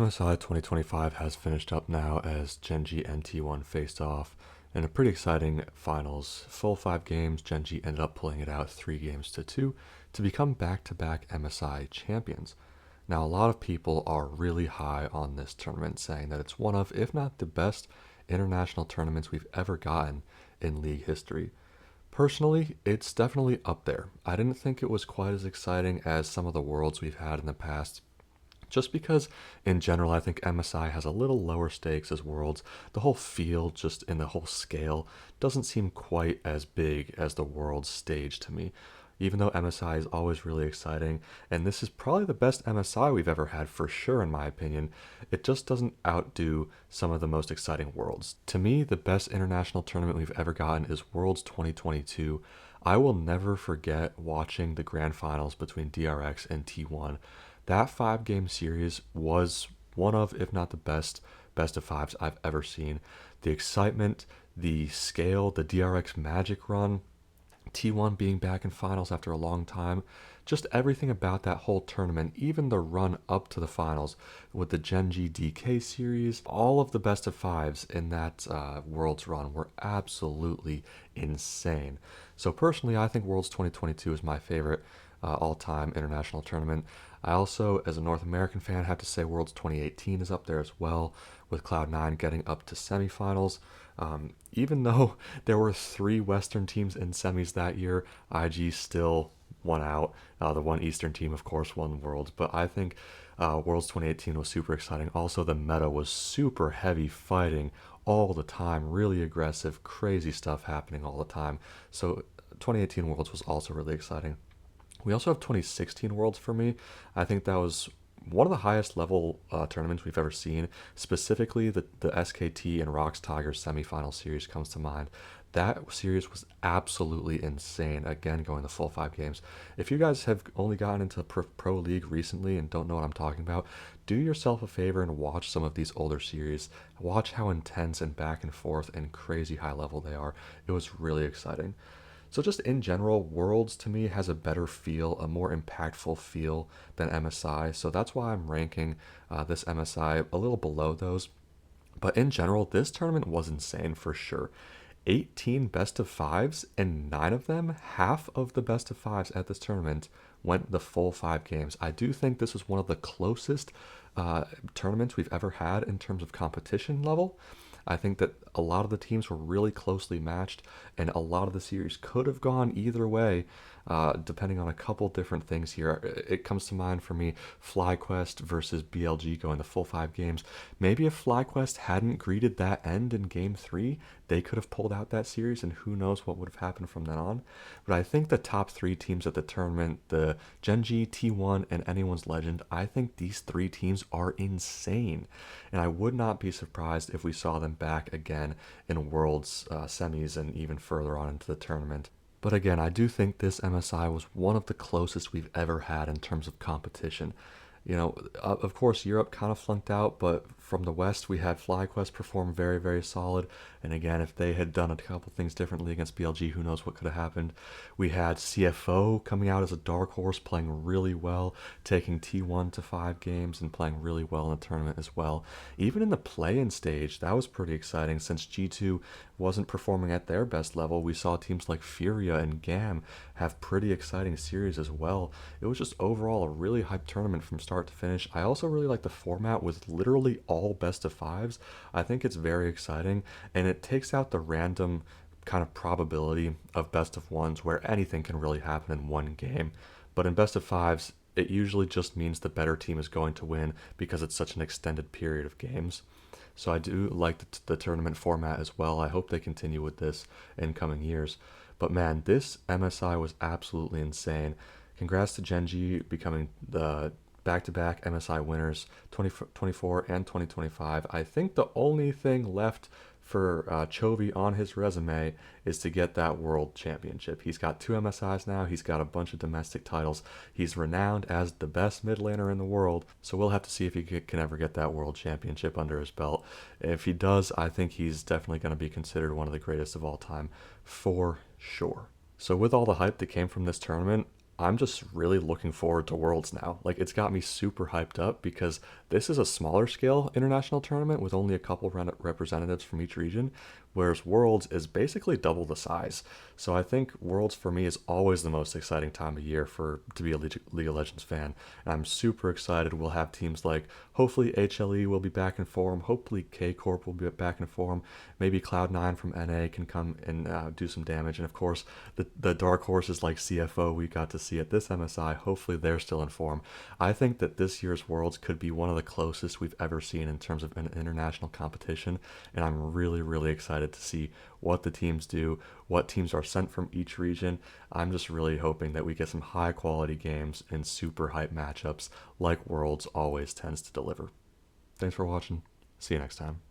MSI 2025 has finished up now as Genji and T1 faced off in a pretty exciting finals. Full 5 games, Genji ended up pulling it out 3 games to 2 to become back-to-back MSI champions. Now, a lot of people are really high on this tournament, saying that it's one of, if not the best, international tournaments we've ever gotten in league history. Personally, it's definitely up there. I didn't think it was quite as exciting as some of the worlds we've had in the past, just because in general I think MSI has a little lower stakes as Worlds. The whole field, just in the whole scale, doesn't seem quite as big as the Worlds stage to me. Even though MSI is always really exciting, and this is probably the best MSI we've ever had for sure in my opinion, it just doesn't outdo some of the most exciting Worlds. To me, the best international tournament we've ever gotten is Worlds 2022. I will never forget watching the grand finals between DRX and T1. That 5 game series was one of, if not the best of fives I've ever seen. The excitement, the scale, the DRX magic run, T1 being back in finals after a long time, just everything about that whole tournament, even the run up to the finals with the Genji DK series, all of the best of fives in that Worlds run were absolutely insane. So personally, I think Worlds 2022 is my favorite all-time international tournament. I also, as a North American fan, have to say Worlds 2018 is up there as well, with Cloud9 getting up to semifinals. Even though there were 3 Western teams in semis that year, IG still won out. The one Eastern team, of course, won Worlds, but I think Worlds 2018 was super exciting. Also, the meta was super heavy fighting all the time, really aggressive, crazy stuff happening all the time. So 2018 Worlds was also really exciting. We also have 2016 Worlds for me. I think that was one of the highest level tournaments we've ever seen. Specifically, the SKT and Rocks Tigers semifinal series comes to mind. That series was absolutely insane. Again, going the full 5 games. If you guys have only gotten into Pro League recently and don't know what I'm talking about, do yourself a favor and watch some of these older series. Watch how intense and back and forth and crazy high level they are. It was really exciting. So just in general, Worlds to me has a better feel, a more impactful feel than MSI. So that's why I'm ranking this MSI a little below those. But in general, this tournament was insane for sure. 18 best of fives, and 9 of them, half of the best of fives at this tournament, went the full 5 games. I do think this was one of the closest tournaments we've ever had in terms of competition level. I think that a lot of the teams were really closely matched, and a lot of the series could have gone either way, depending on a couple different things here. It comes to mind for me, FlyQuest versus BLG going the full 5 games. Maybe if FlyQuest hadn't greeted that end in Game 3, they could have pulled out that series, and who knows what would have happened from then on. But I think the top 3 teams at the tournament, the Genji, T1, and Anyone's Legend, I think these 3 teams are insane. And I would not be surprised if we saw them back again in Worlds semis and even further on into the tournament. But again, I do think this MSI was one of the closest we've ever had in terms of competition. Of course, Europe kind of flunked out, but from the West, we had FlyQuest perform very, very solid. And again, if they had done a couple things differently against BLG, who knows what could have happened. We had CFO coming out as a dark horse, playing really well, taking T1 to 5 games and playing really well in the tournament as well. Even in the play-in stage, that was pretty exciting since G2 wasn't performing at their best level. We saw teams like Furia and GAM have pretty exciting series as well. It was just overall a really hyped tournament from start to finish. I also really like the format with literally all best of fives. I think it's very exciting, and it takes out the random kind of probability of best of ones where anything can really happen in one game. But in best of fives, it usually just means the better team is going to win because it's such an extended period of games. So I do like the tournament format as well. I hope they continue with this in coming years. But man, this MSI was absolutely insane. Congrats to Genji becoming the back-to-back MSI winners, 2024 and 2025. I think the only thing left for Chovy on his resume is to get that world championship. He's got 2 MSIs now. He's got a bunch of domestic titles. He's renowned as the best mid laner in the world. So we'll have to see if he can ever get that world championship under his belt. If he does, I think he's definitely going to be considered one of the greatest of all time for sure. So with all the hype that came from this tournament, I'm just really looking forward to Worlds now. Like, it's got me super hyped up because this is a smaller scale international tournament with only a couple representatives from each region, whereas Worlds is basically double the size. So I think Worlds for me is always the most exciting time of year for to be a League of Legends fan. And I'm super excited. We'll have teams like hopefully HLE will be back in form. Hopefully K Corp will be back in form. Maybe Cloud9 from NA can come and do some damage. And of course, the dark horses like CFO we got to see at this MSI, hopefully they're still in form. I think that this year's Worlds could be one of the closest we've ever seen in terms of an international competition, and I'm really, really excited to see what the teams do, what teams are sent from each region. I'm just really hoping that we get some high quality games and super hype matchups like Worlds always tends to deliver. Thanks for watching. See you next time.